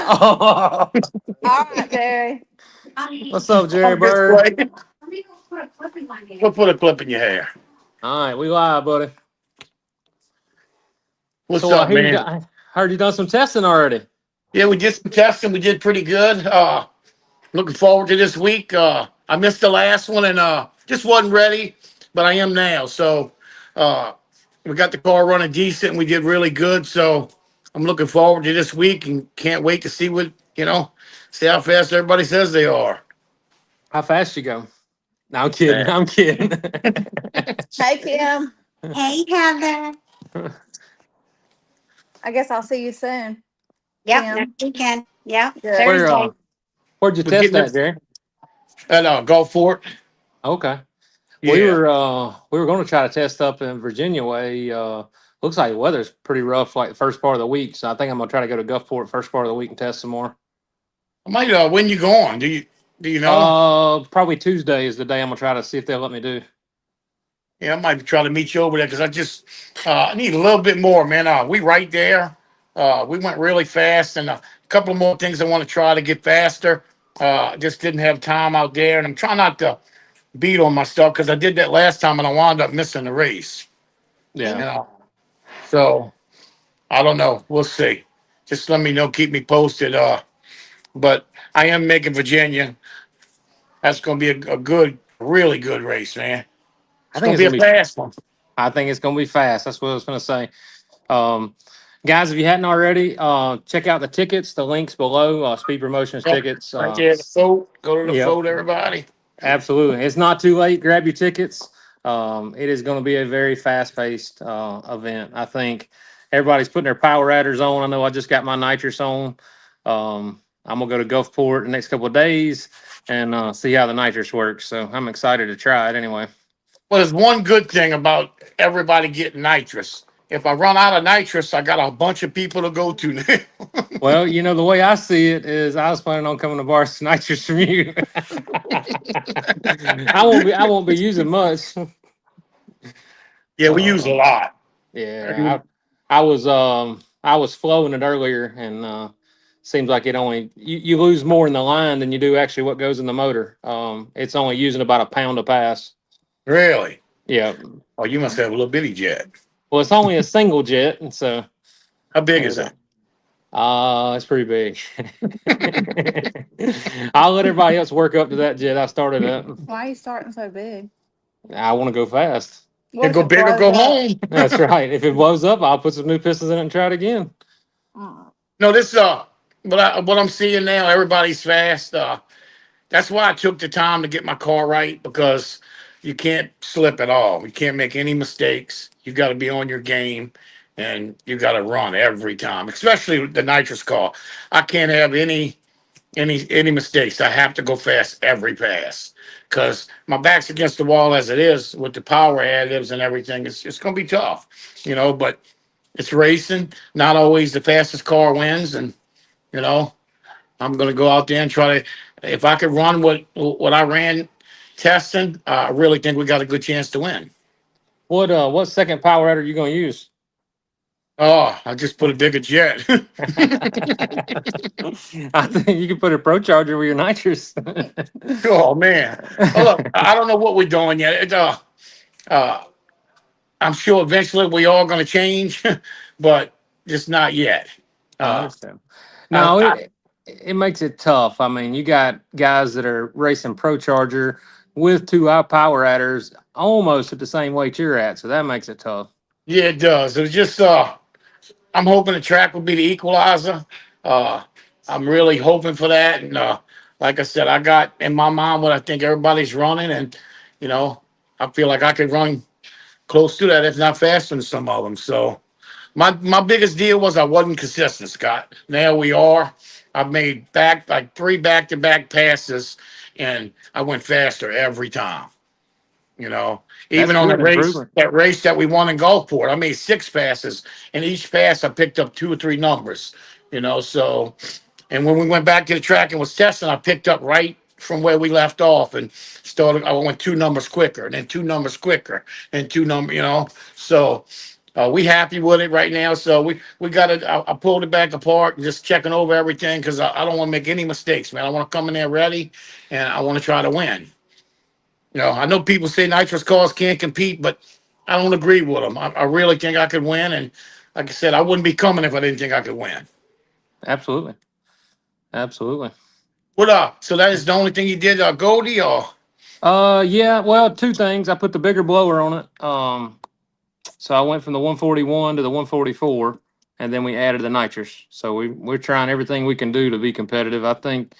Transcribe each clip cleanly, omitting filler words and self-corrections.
Oh, All right, Jerry. what's up, Jerry I'm just Bird? playing. We'll put a clip in your hair. All right, we live, buddy. What's So up, here you man? got. Heard you done some testing already. Yeah, we did some testing. We did pretty good. Looking forward to this week. I missed the last one and just wasn't ready, but I am now. So uh, we got the car running decent. And we did really good. So I'm looking forward to this week and can't wait to see see how fast everybody says they are. How fast you go? No, I'm kidding. Fast. I'm kidding. Hey, Kim. Hey, Heather. I guess I'll see you soon. Yep, Kim. next weekend. Yep, Good. Where Thursday. where'd you We're test getting that, it Jerry? at Gulfport. Okay. Yeah. We were going to try to test up in Virginia way. Looks like the weather's pretty rough, like the first part of the week. So I think I'm gonna try to go to Gulfport first part of the week and test some more. I might when you going? Do you know? Probably Tuesday is the day I'm gonna try to see if they'll let me do. Yeah, I might try to meet you over there because I need a little bit more, man. We right there. We went really fast, and a couple of more things I want to try to get faster. Just didn't have time out there, and I'm trying not to beat on myself because I did that last time and I wound up missing the race. You Yeah. know, so I don't know. We'll see. Just let me know. Keep me posted. But I am making Virginia. That's going to be a good, really good race, man. I It's think going to it's be a gonna be fast one. I think it's gonna be fast. That's what I was gonna say. Um, guys, if you hadn't already, check out the tickets. The links below. Speed Promotions Yep. tickets. Right there, the vote. Go to the Yep, vote, everybody. absolutely. It's not too late. Grab your tickets. It is going to be a very fast-paced event. I think everybody's putting their power adders on. I know I just got my nitrous on. I'm gonna go to Gulfport the next couple of days and see how the nitrous works. So I'm excited to try it anyway. Well, there's one good thing about everybody getting nitrous. If I run out of nitrous, I got a bunch of people to go to now. Well, the way I see it is, I was planning on coming to bars nitrous from you. I won't be using much. Yeah, we use Uh, a lot. yeah, I was flowing it earlier, and seems like you lose more in the line than you do actually what goes in the motor. It's only using about a pound a pass. Really? Yeah. Oh, you must have a little bitty jet. Well, it's only a single jet, and so How big is and, it? it's pretty big. I'll let everybody else work up to that jet I started at. Why are you starting so big? I want to go fast. What Yeah, if go it big or blows go up? home. That's right. If it blows up, I'll put some new pistons in it and try it again. Mm. No, this what I'm seeing now, everybody's fast. That's why I took the time to get my car right because you can't slip at all. You can't make any mistakes. You got to be on your game, and you got to run every time, especially the nitrous car. I can't have any mistakes. I have to go fast every pass because my back's against the wall as it is with the power additives and everything. It's going to be tough, but it's racing. Not always the fastest car wins, and you know I'm going to go out there and try to. If I could run what I ran testing, I really think we got a good chance to win. What second power adder are you gonna use? Oh, I just put a bigger jet. I think you can put a pro charger with your nitrous. Oh man. Oh, look, I don't know what we're doing yet. Uh, I'm sure eventually we all going to change, but just not yet. I Uh, understand. I, No, I, it makes it tough. I mean, you got guys that are racing pro charger with two power adders almost at the same weight you're at, so that makes it tough. yeah, it does. It was just I'm hoping the track will be the equalizer. Uh, I'm really hoping for that. And like I said, I got in my mind what I think everybody's running, and you know, I feel like I could run close to that, if not faster than some of them. So my biggest deal was I wasn't consistent, Scott. Now we are. I've made three back-to-back passes, and I went faster every time. You know, That's even on good improvement. that race that we won in Gulfport, I made six passes, and each pass I picked up two or three numbers. So and when we went back to the track and was testing, I picked up right from where we left off and started. I went two numbers quicker, and then two numbers quicker, and two number. So We happy with it right now. So we got it. I pulled it back apart and just checking over everything because I don't want to make any mistakes, man. I want to come in there ready and I want to try to win. I know people say nitrous cars can't compete, but I don't agree with them. I really think I could win. And like I said, I wouldn't be coming if I didn't think I could win. Absolutely. Absolutely. What So that is the only thing you did, Goldie, or Yeah, well, two things. I put the bigger blower on it. So I went from the 141 to the 144, and then we added the nitrous. So we're trying everything we can do to be competitive. I think.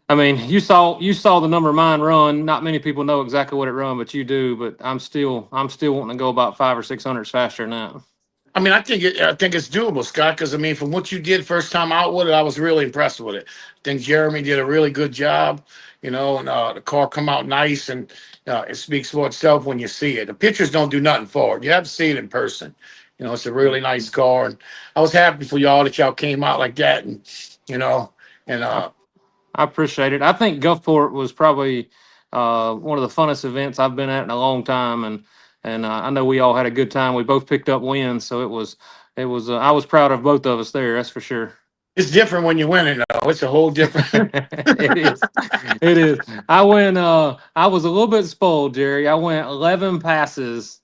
I mean, you saw the number of mine run. Not many people know exactly what it run, but you do. But I'm still wanting to go about 500 or 600 faster than that. I mean, I think it's doable, Scott. Because I mean, from what you did first time out with it, I was really impressed with it. I think Jeremy did a really good job. And the car come out nice, and it speaks for itself when you see it. The pictures don't do nothing for it. You have to see it in person. It's a really nice car, and I was happy for y'all that y'all came out like that, and you know, and I appreciate it. I think Gulfport was probably one of the funnest events I've been at in a long time, and I know we all had a good time. We both picked up wins, so it was. I was proud of both of us there. That's for sure. it's different when you win it. Though. It's a whole different. It is. It is. I was a little bit spoiled, Jerry. I went 11 passes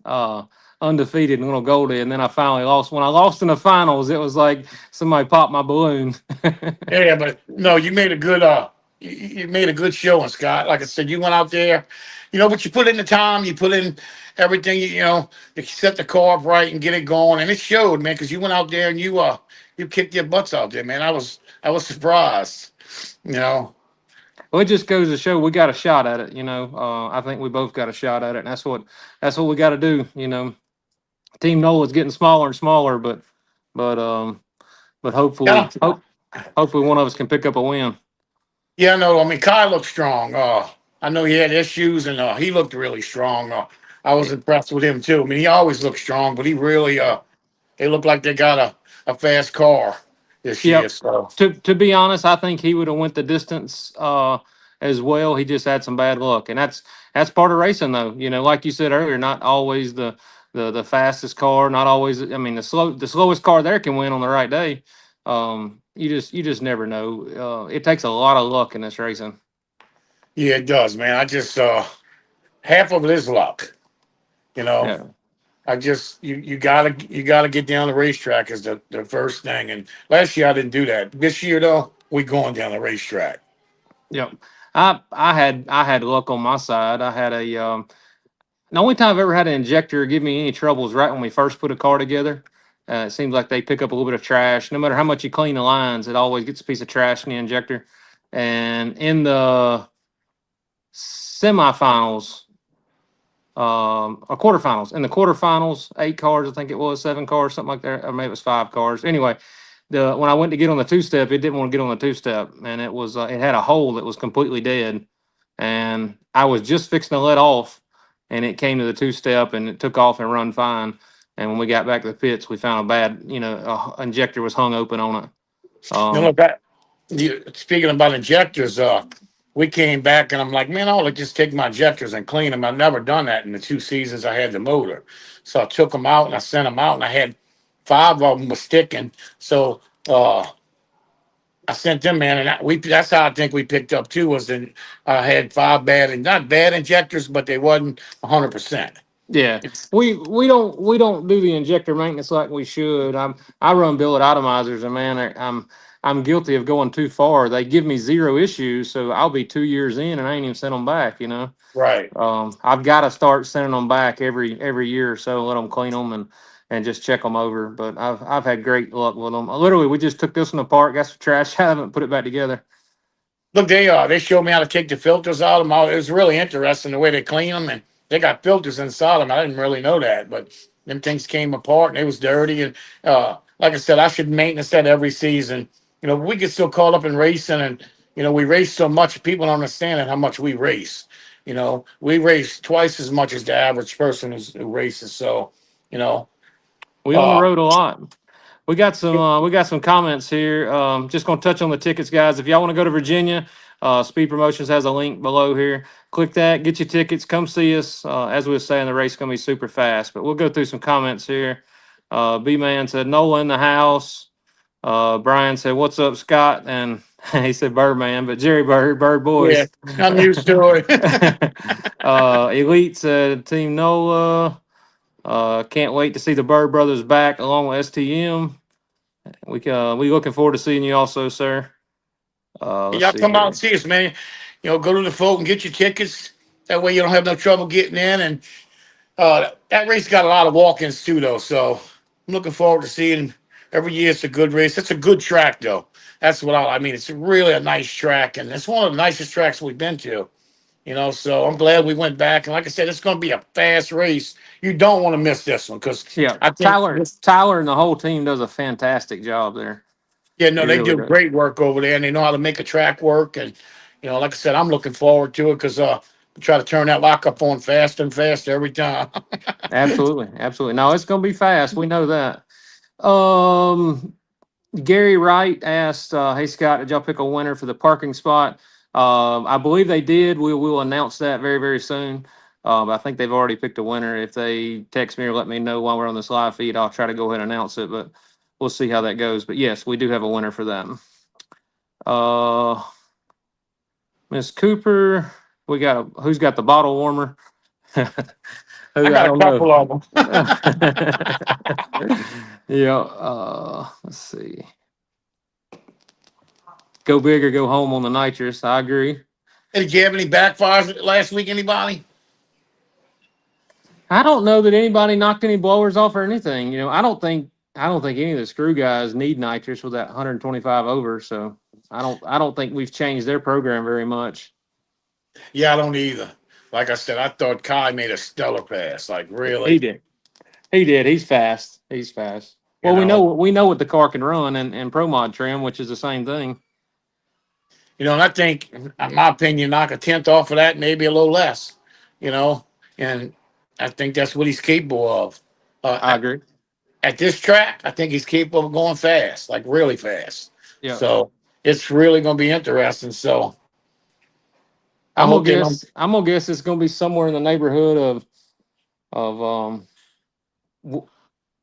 undefeated in Little Goldie, and then I finally lost. When I lost in the finals, it was like somebody popped my balloon. Yeah, but no, you made a good you made a good showing, Scott. Like I said, you went out there, but you put in the time, you put in everything, you set the car up right and get it going, and it showed, man, because you went out there and you kicked your butts out there, man. I was surprised, you know. Well, it just goes to show we got a shot at it. I think we both got a shot at it, and that's what we got to do. Team Nola's getting smaller and smaller, but but hopefully, Yeah, hopefully one of us can pick up a win. yeah, no, I mean Kai looked strong. I know he had issues and he looked really strong. I was impressed with him too. I mean, he always looked strong, but he really they look like they got a fast car this year. Yep. So To be honest, I think he would have went the distance as well. He just had some bad luck, and that's part of racing, though. Like you said earlier, not always the fastest car, not always. I mean, the slowest car there can win on the right day. You just never know. It takes a lot of luck in this racing. yeah, it does, man. I just half of it is luck, you know. Yeah. I just you gotta get down the racetrack is the first thing. And last year I didn't do that. This year though, we going down the racetrack. Yep. I had luck on my side. I had the only time I've ever had an injector give me any trouble is right when we first put a car together. It seems like they pick up a little bit of trash. No matter how much you clean the lines, it always gets a piece of trash in the injector. And in the semifinals, or quarterfinals, in the quarterfinals, 8 cars, I think it was 7 cars, something like that, or maybe it was 5 cars. Anyway, when I went to get on the two-step, it didn't want to get on the two-step, and it had a hole that was completely dead, and I was just fixing to let off, and it came to the two-step, and it took off and run fine. And when we got back to the pits, we found a bad, injector was hung open on it. Look, speaking about injectors, we came back and I'm like, man, I'll just take my injectors and clean them. I've never done that in the 2 seasons I had the motor. So I took them out and I sent them out and I had 5 of them was sticking. So I sent them, man, and that's how I think we picked up too. Was that I had 5 bad and not bad injectors, but they wasn't 100%. Yeah, we don't do the injector maintenance like we should. I run billet atomizers, and man, I'm guilty of going too far. They give me zero issues, so I'll be 2 years in and I ain't even sent them back. Right. I've got to start sending them back every year or so, let them clean them and just check them over. But I've had great luck with them. Literally, we just took this one apart, got some trash out of it, and put it back together. Look, they showed me how to take the filters out of them. It was really interesting the way they clean them, and they got filters inside them. I didn't really know that, but them things came apart and it was dirty. And like I said, I should maintenance that every season. We get so caught up in racing, and we race so much. People don't understand how much we race. We race twice as much as the average person who races. So, We on the uh, road a lot. We got some comments here. Just gonna touch on the tickets, guys. If y'all want to go to Virginia, Speed Promotions has a link below here. Click that, get your tickets, come see us. As we were saying, the race is going to be super fast, but we'll go through some comments here. B-Man said, Nola in the house. Brian said, what's up, Scott? And he said Birdman, but Jerry Bird, Bird Yeah, Boys. I'm used to it. Elite said, Team Nola. Can't wait to see the Bird Brothers back along with STM. We looking forward to seeing you also, sir. Let's Y'all see come out here. and see us, man. Go to the folk and get your tickets. That way you don't have no trouble getting in. And that race got a lot of walk-ins too, though. So I'm looking forward to seeing. Every year it's a good race. It's a good track, though. That's what I mean. It's really a nice track, and it's one of the nicest tracks we've been to. So I'm glad we went back. And like I said, it's going to be a fast race. You don't want to miss this one because Yeah, I think Tyler and the whole team does a fantastic job there. yeah, no, He they really do does. great work over there, and they know how to make a track work. And like I said, I'm looking forward to it because we try to turn that lockup on faster and faster every time. Absolutely, absolutely. No, it's gonna be fast. We know that. Gary Wright asked, "Hey Scott, did y'all pick a winner for the parking spot?" I believe they did. We will announce that very, very soon. I think they've already picked a winner. If they text me or let me know while we're on this live feed, I'll try to go ahead and announce it. But we'll see how that goes. But yes, we do have a winner for that. Miss Cooper, who's got the bottle warmer? I I got a don't couple know. of them. Yeah. Let's see. Go big or go home on the nitrous. I agree. Did you have any backfires last week? Anybody? I don't know that anybody knocked any blowers off or anything. I don't think any of the screw guys need nitrous with that 125 over. So I don't think we've changed their program very much. Yeah, I don't either. Like I said, I thought Kai made a stellar pass. Like He really, did. He did. He's fast. He's fast. you Well, know. we know what the car can run and Pro Mod trim, which is the same thing. And I think, in my opinion, knock a tenth off of that, maybe a little less. You know, and I think that's what he's capable of. I Uh, agree. at this track, I think he's capable of going fast, like really fast. Yeah. So it's really going to be interesting. So I I'm gonna hope they don't. guess. I'm gonna guess it's gonna be somewhere in the neighborhood of w-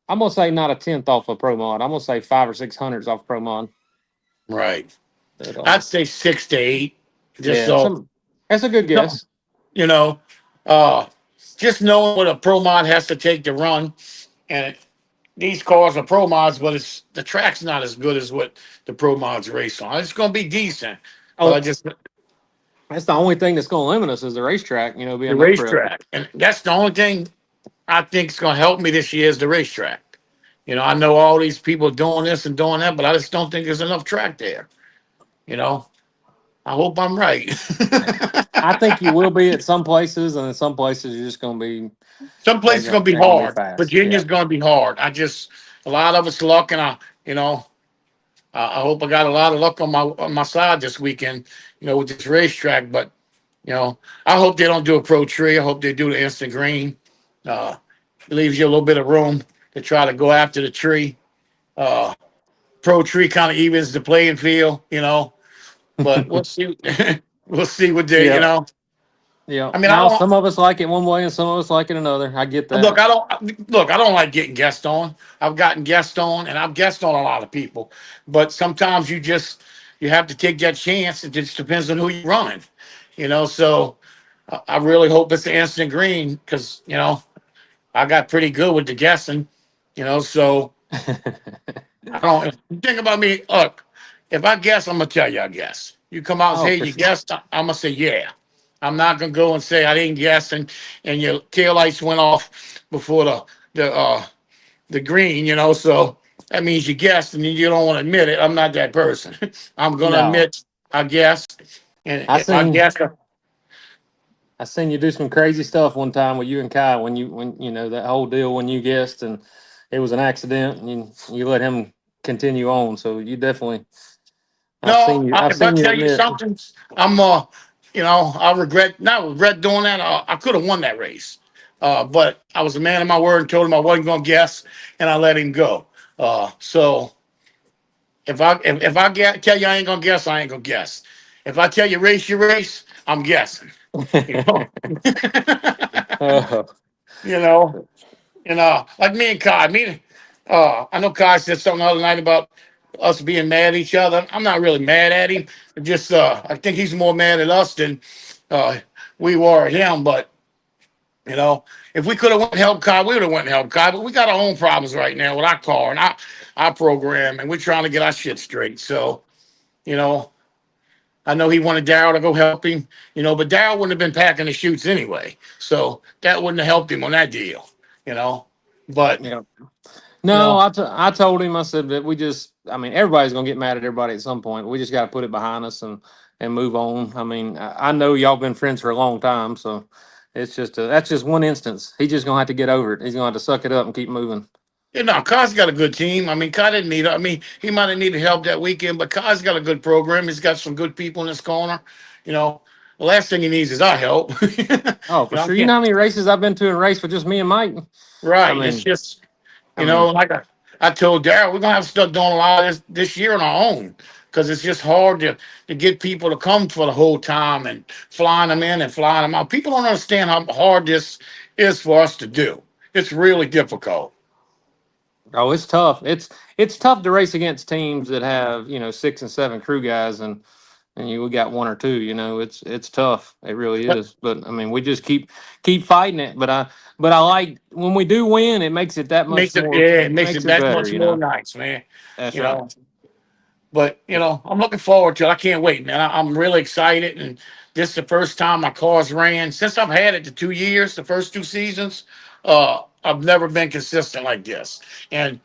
I'm gonna say not a tenth off of Pro Mod. I'm gonna say 500 or 600 off Pro Mod. Right. But, I'd say 6 to 8. Just yeah, so that's a good no, guess. you know, uh, just knowing what a pro mod has to take to run, and these cars are pro mods, but it's the track's not as good as what the pro mods race on. It's going to be decent, but I Oh, just that's the only thing that's gonna limit us is the racetrack. the Being no prep. racetrack, and that's the only thing I think is going to help me this year is the racetrack. I know all these people doing this and doing that, but I just don't think there's enough track there. You know, I hope I'm right. I think you will be at some places, and in some places you're just gonna be. Some places going to be They're gonna be hard. fast. Virginia's Yeah. going to be hard. A lot of it's luck, and I hope I got a lot of luck on my side this weekend. With this racetrack, but I hope they don't do a pro tree. I hope they do the instant green. Uh, it leaves you a little bit of room to try to go after the tree. Uh, Pro tree kind of evens the playing field. But we'll see. We'll see what they. Yeah. Yeah. I mean, I Now don't some of us like it one way and some of us like it another. I get look. that. I don't like getting guessed on. I've gotten guessed on, and I've guessed on a lot of people. But sometimes you have to take that chance. It just depends on who you're running. So I really hope it's the instant green because I got pretty good with the guessing. So I don't think about me. Look, if I guess, I'm gonna tell you I guess. You come out and Oh, say for you sure. guessed, I'm gonna say yeah. I'm not gonna go and say I didn't guess and your tail lights went off before the green. So that means you guessed and you don't want to admit it. I'm not that person. I'm gonna No. admit I guessed, and I if I seen guess, I seen you do some crazy stuff one time with you and Kai when that whole deal when you guessed and it was an accident and you let him continue on. So you definitely no, I've if I seen you tell you admit. something, I'm I not regret doing that. I could have won that race, but I was a man of my word and told him I wasn't going to guess, and I let him go. So if I tell you I ain't gonna guess, I ain't gonna guess. If I tell you race your race, I'm guessing. You know, Uh, you know, like me and Kai. I know Kai said something the other night about us being mad at each other. I'm not really mad at him. Just I think he's more mad at us than uh, we were at him. But if we could have went and helped Kai, we would have went and helped Kai. But we got our own problems right now with our car and our program, and we're trying to get our shit straight. So, you know, I know he wanted Daryl to go help him, but Daryl wouldn't have been packing the chutes anyway. So that wouldn't have helped him on that deal, you know. But, yeah. you No, know, I told him, I said that I mean, everybody's gonna get mad at everybody at some point. We just got to put it behind us and move on. I mean, I know y'all been friends for a long time, so that's just one instance. He's just gonna have to get over it. He's gonna have to suck it up and keep moving. Kai's got a good team. I mean, Kai didn't need, I mean, he might have needed help that weekend, but Kai's got a good program. He's got some good people in his corner. You know, the last thing he needs is our help. Oh, for I sure. You can't, know how many races I've been to in race with just me and Mike? I right. It's mean, just, I mean, like I told Daryl, we're gonna have to start doing a lot of this year on our own because it's just hard to get people to come for the whole time and flying them in and flying them out. People don't understand how hard this is for us to do. It's really difficult. oh, it's tough. It's tough to race against teams that have 6 and 7 crew guys and we got one or two. It's tough. It really But is. But I mean, we just keep fighting it. But I like when we do win, it makes it that much more. it makes Makes it it that better. much more nice, man. That's You right. know, but I'm looking forward to it. I can't wait, man. I'm really excited, and this is the first time my car's ran since I've had it the 2 years, the first 2 seasons. I've never been consistent like this, and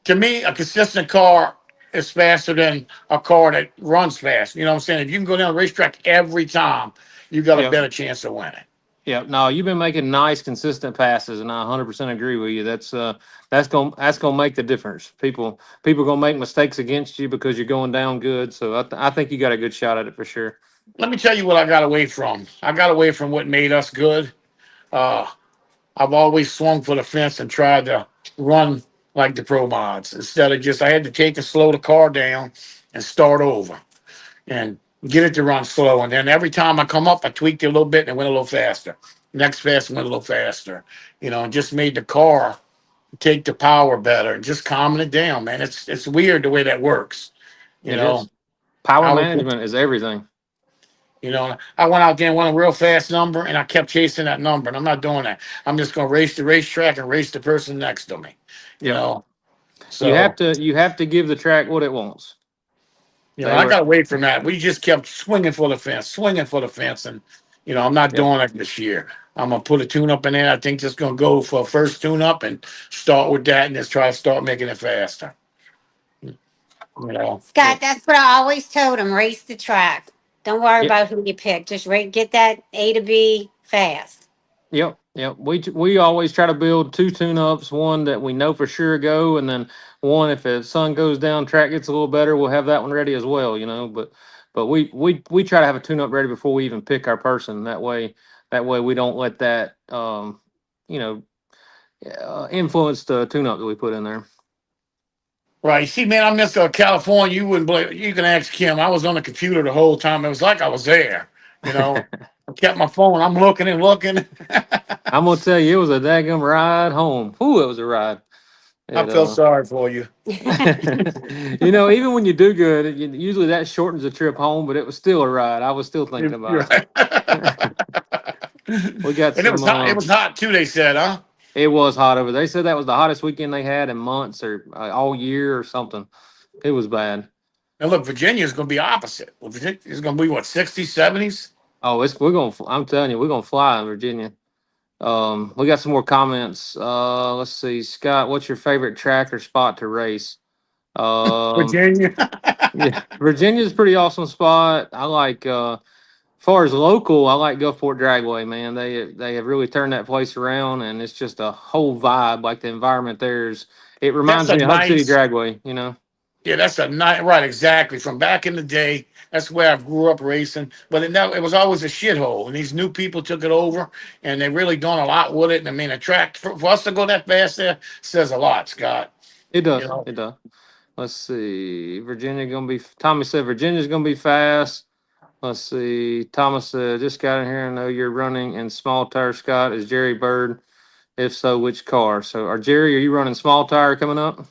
to me, a consistent car is faster than a car that runs fast. You know what I'm saying? If you can go down the racetrack every time, you got a Yep. better chance of winning. Yep. No, you've been making nice, consistent passes, and I 100% agree with you. That's gonna make the difference. People gonna make mistakes against you because you're going down good. So I think you got a good shot at it for sure. Let me tell you what I got away from. I got away from what made us good. Uh, I've always swung for the fence and tried to run like the pro mods instead of just I had to take and slow the car down and start over and get it to run slow. And then every time I come up, I tweaked it a little bit and it went a little faster. Next fast went a little faster, and just made the car take the power better and just calming it down, man. It's weird the way that works. You It know, is. Power I was management is everything. I went out there and won a real fast number, and I kept chasing that number. And I'm not doing that. I'm just going to race the racetrack and race the person next to me. You Yep. know, You have so to give the track what it wants. They I were got away from that. We just kept swinging for the fence, and I'm not Yep. doing it this year. I'm gonna put a tune up in there. I think just gonna go for a first tune up and start with that, and just try to start making it faster. You know, Scott, that's what I always told him. Race the track. Don't worry Yep. about who you pick. Just get that A to B fast. Yep. We always try to build two tune-ups, one that we know for sure go, and then one if the sun goes down, track gets a little better, we'll have that one ready as well. But we try to have a tune-up ready before we even pick our person. That way we don't let that you know influence the tune-up that we put in there. right? See, man, I miss California. You wouldn't believe. You can ask Kim. I was on the computer the whole time. It was like I was there. I kept my phone. I'm looking and looking. I'm gonna tell you, it was a daggum ride home. Ooh, it was a ride. I It feel sorry for you. even when you do good, usually that shortens the trip home, but it was still a ride. I was still thinking You're about right. it. We got And it was some. hot. It was hot too. They said, huh? It was hot over there. They said that was the hottest weekend they had in months or all year or something. It was bad. And look, Virginia's going to be opposite. Well, Virginia is going to be what, 60s, 70s? Oh, we're gonna. I'm telling you, we're gonna fly in Virginia. We got some more comments. Let's see, Scott, what's your favorite track or spot to race? Um, Virginia. yeah, Virginia's a pretty awesome spot. I like. Far as local, I like Gulfport Dragway, man. They have really turned that place around, and it's just a whole vibe. Like the environment there's, it That's reminds a me of Hub City nice, Dragway. yeah, that's a nice, right, exactly. From back in the day, that's where I grew up racing. But it was always a shithole. And these new people took it over, and they really done a lot with it. And I mean, a track, for us to go that fast there says a lot, Scott. It You does, know, it does. Let's see, Tommy said Virginia's gonna be fast. Let's see. Thomas just got in here. I know you're running in small tire, Scott. Is Jerry Bird? If so, which car? So, Jerry, are you running small tire coming up?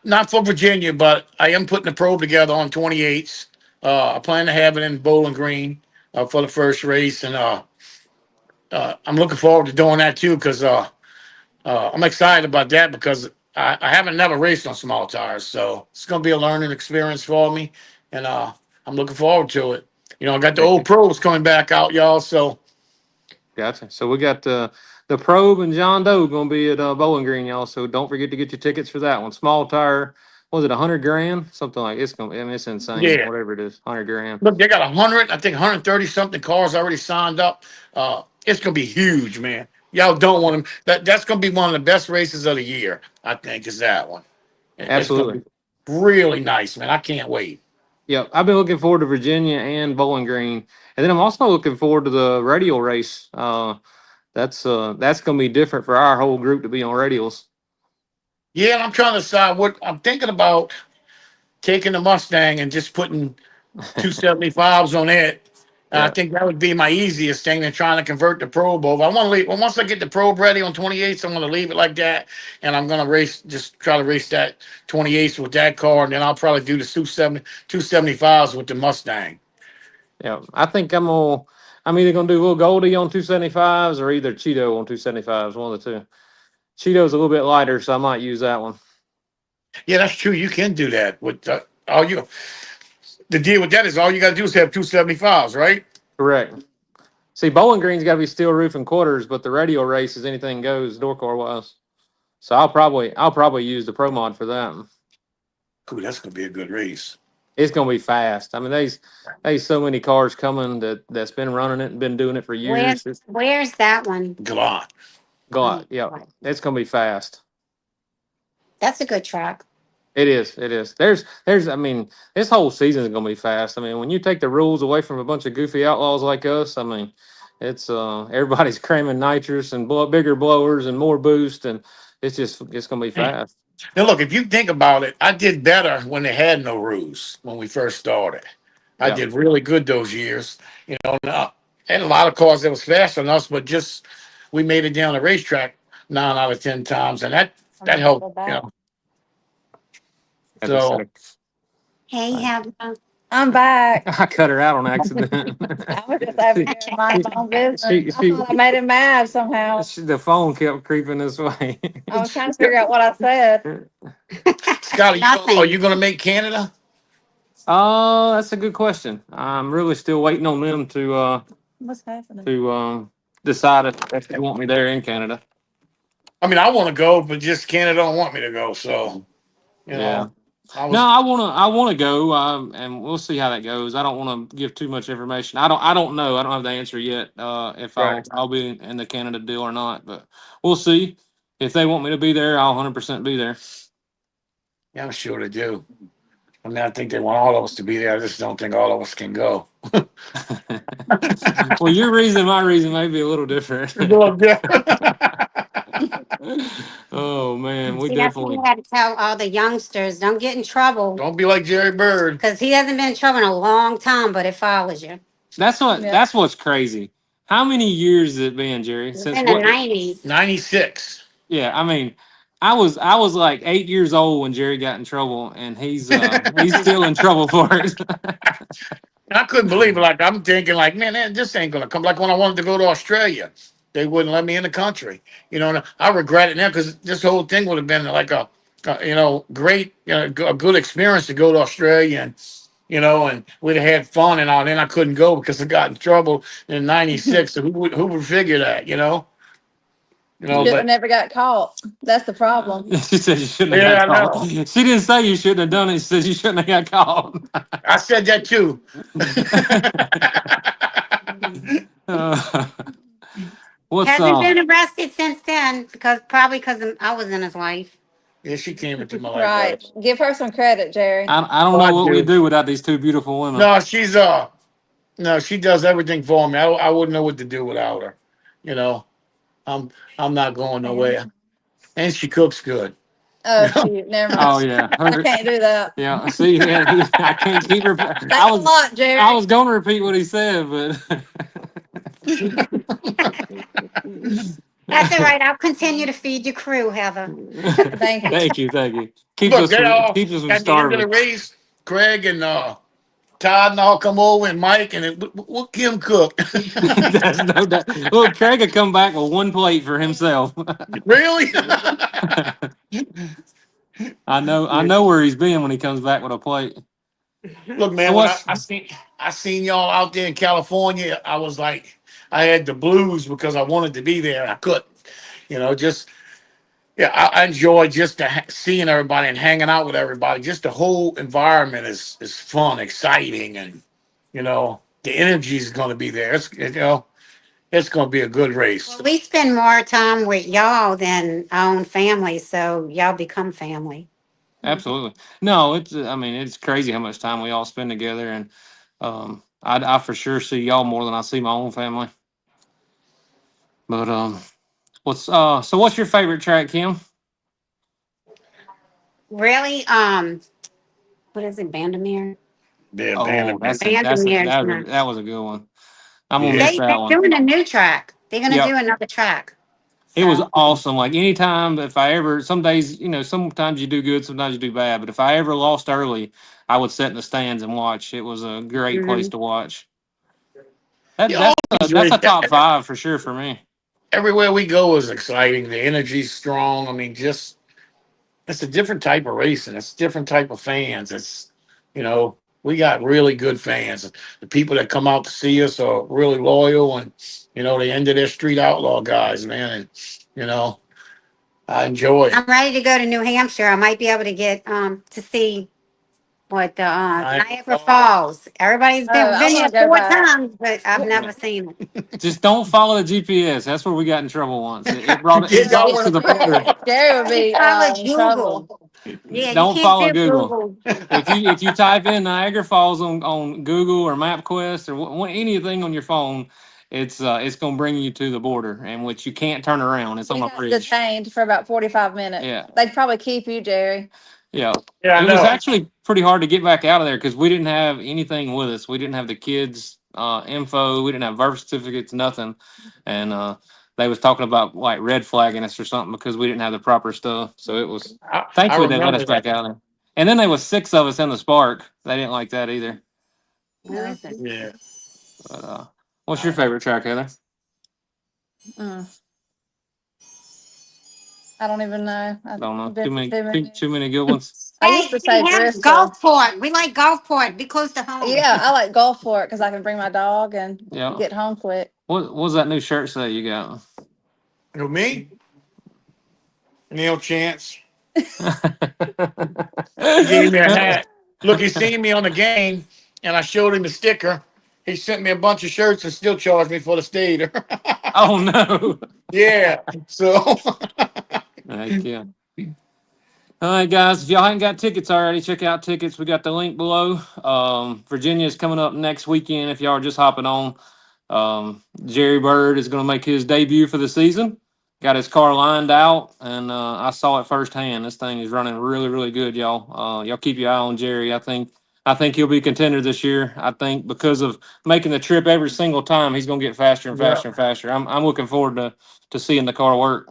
Not for Virginia, but I am putting the probe together on 28s. I plan to have it in Bowling Green for the first race, and I'm looking forward to doing that too because I'm excited about that because I haven't never raced on small tires, so it's going to be a learning experience for me, and I'm looking forward to it. You know, I got the old probes coming back out, y'all. So Gotcha. So we got the Probe and John Doe going to be at Bowling Green, y'all. So don't forget to get your tickets for that one. Small tire, was it 100 grand? Something like it's going. I mean, it's insane. yeah, Whatever it is, 100 grand. look, they got 100, I think 130 something cars already signed up. It's going to be huge, man. Y'all don't want them. That's going to be one of the best races of the year. I think is that one. It's going to Absolutely. be really nice, man. I can't wait. Yeah, I've been looking forward to Virginia and Bowling Green, and then I'm also looking forward to the radial race. That's going to be different for our whole group to be on radials. Yeah, and I'm trying to decide what I'm thinking about taking the Mustang and just putting 275s on it. I Yeah, think that would be my easiest thing than trying to convert the probe over. I want to leave. Well, once I get the probe ready on 28s, I'm going to leave it like that, and I'm going to just try to race that 28s with that car, and then I'll probably do the 275s with the Mustang. yeah. I think I'm either gonna do a little Goldie on 275s or either Cheeto on 275s. One of the two. Cheeto's a little bit lighter, so I might use that one. Yeah, that's true. You can do that with all you. The deal with that is all you got to do is have 275s, right? Correct. See, Bowling Green's got to be steel roof and quarters, but the radial race is anything goes door car wise. So I'll probably use the Pro Mod for that. Ooh, that's going to be a good race. It's gonna be fast. I mean, there's so many cars coming that's been running it and been doing it for years. Where's that one? Glot. Yeah, it's gonna be fast. That's a good track. It is. It is. There's. I mean, this whole season is gonna be fast. I mean, when you take the rules away from a bunch of goofy outlaws like us, I mean, it's everybody's cramming nitrous and bigger blowers and more boost, and it's gonna be fast. Now, look, if you think about it, I did better when they had no rules when we first started. I Yeah, did really good those years. You know, and a lot of cars that was faster than us, but just we made it down the racetrack 9 out of 10 times, and that helped. You know, I just so said Hey, have I'm back. I cut her out on accident. I was just over here minding my own business. I thought I made him mad somehow. The phone kept creeping this way. I was trying to figure out what I said. Scott, Nothing. are you going to make Canada? Oh, that's a good question. I'm really still waiting on them What's happening? to decide if they want me there in Canada. I mean, I want to go, but just Canada don't want me to go. So, you Yeah. know, I was. No, I wanna go, and we'll see how that goes. I don't want to give too much information. I don't know. I don't have the answer yet. If Right. I'll be in the Canada deal or not, but we'll see. If they want me to be there, I'll 100% be there. Yeah, I'm sure they do. I mean, I think they want all of us to be there. I just don't think all of us can go. Well, your reason, my reason may be a little different. Oh man, we See, that's what definitely. you had to tell all the youngsters. Don't get in trouble Don't be like Jerry Bird. because he hasn't been in trouble in a long time, but it follows you. Yeah. That's what's crazy. How many years has it been, Jerry? It's Since in the what? 90s. 96. Yeah, I mean, I was like 8 years old when Jerry got in trouble, and he's still in trouble for it. I couldn't believe it. Like, I'm thinking, like, man, this ain't gonna come. Like when I wanted to go to Australia, they wouldn't let me in the country. You know, and I regret it now because this whole thing would have been like great, a good experience to go to Australia and we'd have had fun and all. Then I couldn't go because I got in trouble in '96. So who would figure that? Should have But never got caught. That's the problem. She said you shouldn't Yeah, have I got caught. She didn't say you shouldn't have done it. She said you shouldn't have got caught. I said that too. Uh, what's Hasn't been arrested since then because I was in his life. Yeah, she came into my life. Right. Give her some credit, Jerry. I don't Oh, I know what we do. do without these two beautiful women. No, no, she does everything for me. I wouldn't know what to do without her. You know, I'm I'm not going nowhere. And she cooks good. Oh, shoot, never Oh mind. yeah, I can't do that. yeah. See, I can't keep her. Thanks a lot, Jerry. I was going to repeat what he said, but That's all right. I'll continue to feed your crew, Heather. Thank you. thank you. Look, they all Keeps us from at the end of the starving. race, Greg and Todd and all come over, and Mike, and we'll Kim cook. That's no doubt. Look, Craig could come back with one plate for himself. Really? I know where he's been when he comes back with a plate. Look, So man, when what's I seen y'all out there in California, I was like, I had the blues because I wanted to be there and I couldn't. Just yeah, I enjoy just seeing everybody and hanging out with everybody. Just the whole environment is fun, exciting, and the energy is going to be there. It's going to be a good race. Well, we spend more time with y'all than our own family, so y'all become family. Absolutely. No, I mean, it's crazy how much time we all spend together, and I for sure see y'all more than I see my own family. But what's your favorite track, Kim? Really, what is it, Bandamere? Yeah, Oh, man. Bandamere's nice. that was a good one. I'm gonna Yeah. miss They're that one. doing a new track. They're gonna Yep. do another track. It was So, awesome. Like anytime, if I ever, some days, sometimes you do good, sometimes you do bad. But if I ever lost early, I would sit in the stands and watch. It was a great place mhm. to watch. Yeah, all these That's a races, top five for sure for me. everywhere we go is exciting. The energy's strong. I mean, just it's a different type of racing. It's a different type of fans. We got really good fans. The people that come out to see us are really loyal, and they into their street outlaw guys, man. And I enjoy it. I'm ready to go to New Hampshire. I might be able to get to see what the Niagara Falls. Everybody's Oh, been I there want to go 4 times, but I've Yeah. never seen it. Just don't follow the GPS. That's where we got in trouble once. It brought Yeah, it y'all brought us to the border. Jerry would You be follow in trouble. Google. Yeah, you Don't can't follow do Google. Google. If you type in Niagara Falls on Google or MapQuest or anything on your phone, it's gonna bring you to the border, in which you can't turn around. It's on We a got bridge. detained for about 45 minutes. Yeah, They'd probably keep you, Jerry. yeah. Yeah, I It was know. actually pretty hard to get back out of there because we didn't have anything with us. We didn't have the kids' info. We didn't have birth certificates, nothing, and they was talking about like red flagging us or something because we didn't have the proper stuff. So it was I thankfully they let remember us back that. out there. And then there was 6 of us in the Spark. They didn't like that either. Where is it? Yeah. But what's your favorite track, Heather? Mm. I don't even know. I've Don't know. been Too many, too many good ones. I Hey, used to say we have Bristol. Gulfport. We like Gulfport. Be close to home. Yeah, I like golf for it because I can bring my dog and Yeah. get home quick. What was that new shirt say you got? Me, Neil Chance. He Oh gave me a hat. Look, he seen me on the game, and I showed him the sticker. He sent me a bunch of shirts and still charged me for the stater. no. Yeah. So Heck yeah. All right, guys. If y'all haven't got tickets already, check out tickets. We got the link below. Virginia is coming up next weekend. If y'all are just hopping on, Jerry Bird is going to make his debut for the season. Got his car lined out, and I saw it firsthand. This thing is running really, really good, y'all. Y'all keep your eye on Jerry. I think he'll be contender this year. I think because of making the trip every single time, he's going to get faster and yeah. faster and faster. I'm looking forward to seeing the car work.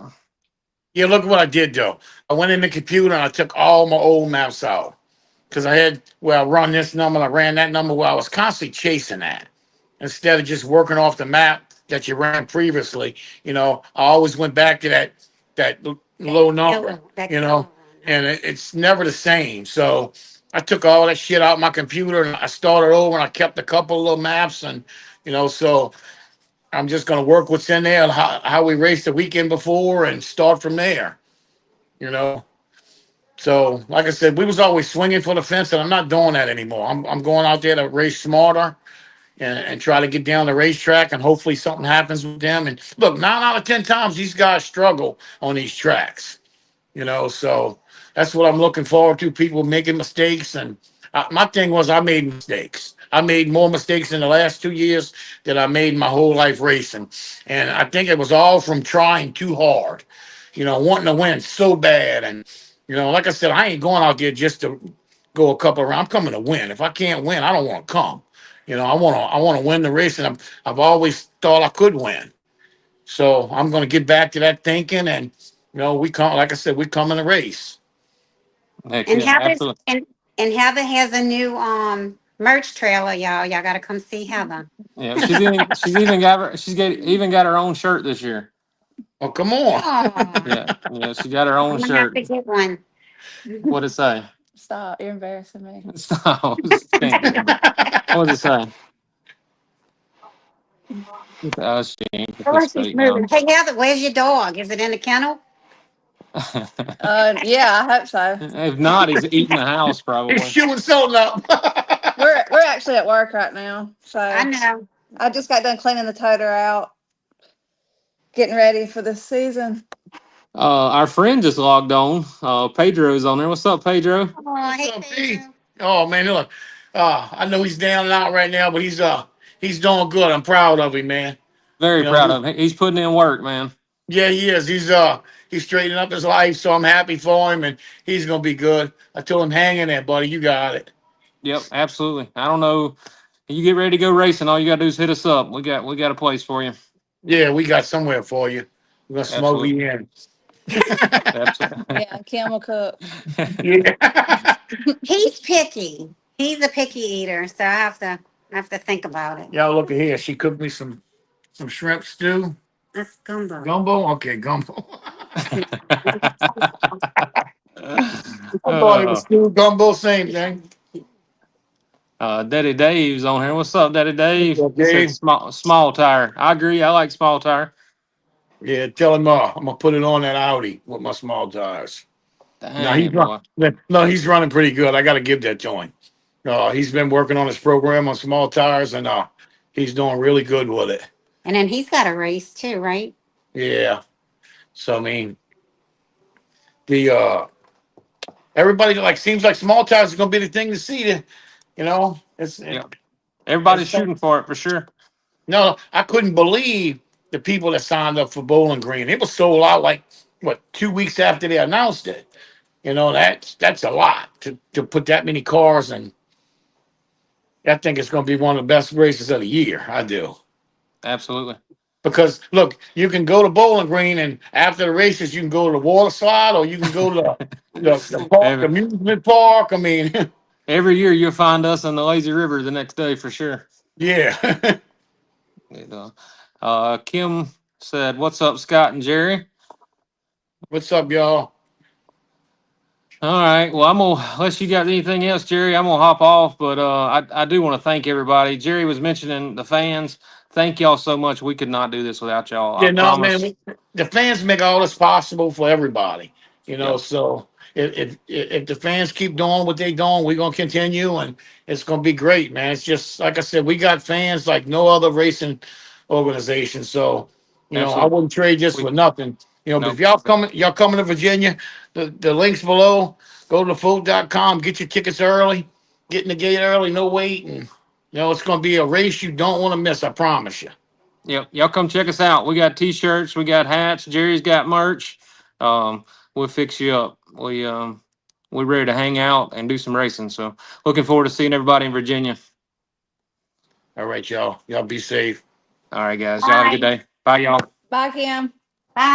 Yeah, look what I did though. I went in the computer and I took all my old maps out because I had where I run this number, I ran that number where I was constantly chasing that instead of just working off the map that you ran previously. I always went back to that low number, and it's never the same. So I took all that shit out my computer and I started over and I kept a couple of little maps and so I'm just going to work what's in there and how we raced the weekend before and start from there, you know. So, like I said, we was always swinging for the fence, and I'm not doing that anymore. I'm going out there to race smarter and try to get down the racetrack, and hopefully something happens with them. And look, 9 out of 10 times these guys struggle on these tracks, So that's what I'm looking forward to. People making mistakes, and my thing was I made mistakes. I made more mistakes in the last 2 years than I made my whole life racing, and I think it was all from trying too hard, wanting to win so bad, and You know, like I said, I ain't going out there just to go a couple of rounds. I'm coming to win. If I can't win, I don't want to come. You know, I want to win the race, and I've always thought I could win. So I'm going to get back to that thinking, and we come. Like I said, we come in a race. Heck And yeah, Heather's absolutely. and Heather has a new merch trailer, y'all. Y'all gotta come see Heather. Yeah, she's even got her own shirt this year. Oh, come on. Yeah, yeah, she got her own I'm gonna have shirt. to get one. What'd it say? Stop, you're embarrassing me. Stop. Can't do it. What does it say? Oh, she ain't put this Oh, she's fake down. moving. Hey Heather, where's your dog? Is it in the kennel? Yeah, I hope so. If not, he's eating the house He's probably. shooting something up. We're actually at work right now, so I know. I just got done cleaning the toter out, getting ready for the season. Our friend just logged on. Pedro's on there. What's up, Pedro? Oh, What's hey up, P? Pedro. Oh man, look. I know he's down and out right now, but he's doing good. I'm proud of him, man. Very You know, proud of him. He's putting in work, man. yeah, he is. He's straightening up his life, so I'm happy for him, and he's gonna be good. I told him, hang in there, buddy. You got it. Yep, absolutely. I don't know. You get ready to go racing, all you gotta do is hit us up. We got a place for you. Yeah, we got somewhere for you. We're gonna smuggle Absolutely. you in. Absolutely. Yeah, camel cook. Yeah. He's picky. He's a picky eater, so I have to think about it. Y'all look at here. She cooked me some shrimp stew. That's gumbo. Gumbo? Okay, gumbo. I thought it was Oh, stew, gumbo, same thing. Daddy Dave's on here. What's up, Daddy Dave? He said Okay. small tire. I agree. I like small tire. Yeah, tell him I'm gonna put it on that Audi with my small tires. No, Dang it, boy. he's running pretty good. I got to give that to him. He's been working on his program on small tires, and he's doing really good with it. And then he's got a race too, right? Yeah. So I mean, the everybody like seems like small tires is gonna be the thing to see. Yeah. Everybody's shooting for it for sure. No, I couldn't believe the people that signed up for Bowling Green. It was sold out like what 2 weeks after they announced it. That's a lot to put that many cars in. I think it's going to be one of the best races of the year. I do. Absolutely. Because look, you can go to Bowling Green, and after the races, you can go to the water slide, or you can go to the park, Every, amusement park. I mean, every year you'll find us in the lazy river the next day for sure. yeah. Kim said, "What's up, Scott and Jerry?" What's up, y'all? All right. Well, unless you got anything else, Jerry, I'm gonna hop off. But I do want to thank everybody. Jerry was mentioning the fans. Thank y'all so much. We could not do this without y'all. I Yeah, no, man. promise. The fans make all this possible for everybody. Yep. So if the fans keep doing what they doing, we're gonna continue, and it's gonna be great, man. It's just like I said, we got fans like no other racing organization. So I Absolutely. wouldn't trade this We for nothing. But if nope. y'all coming to Virginia, the links below. Go to thefood.com, get your tickets early, get in the gate early, no waiting. It's gonna be a race you don't want to miss. I promise you. Yep. Y'all come check us out. We got t-shirts. We got hats. Jerry's got merch. We'll fix you up. We're ready to hang out and do some racing. So looking forward to seeing everybody in Virginia. All right, y'all. Y'all be safe. All right, guys. Y'all have a good Bye. day. Bye, y'all. Bye, Kim. Bye.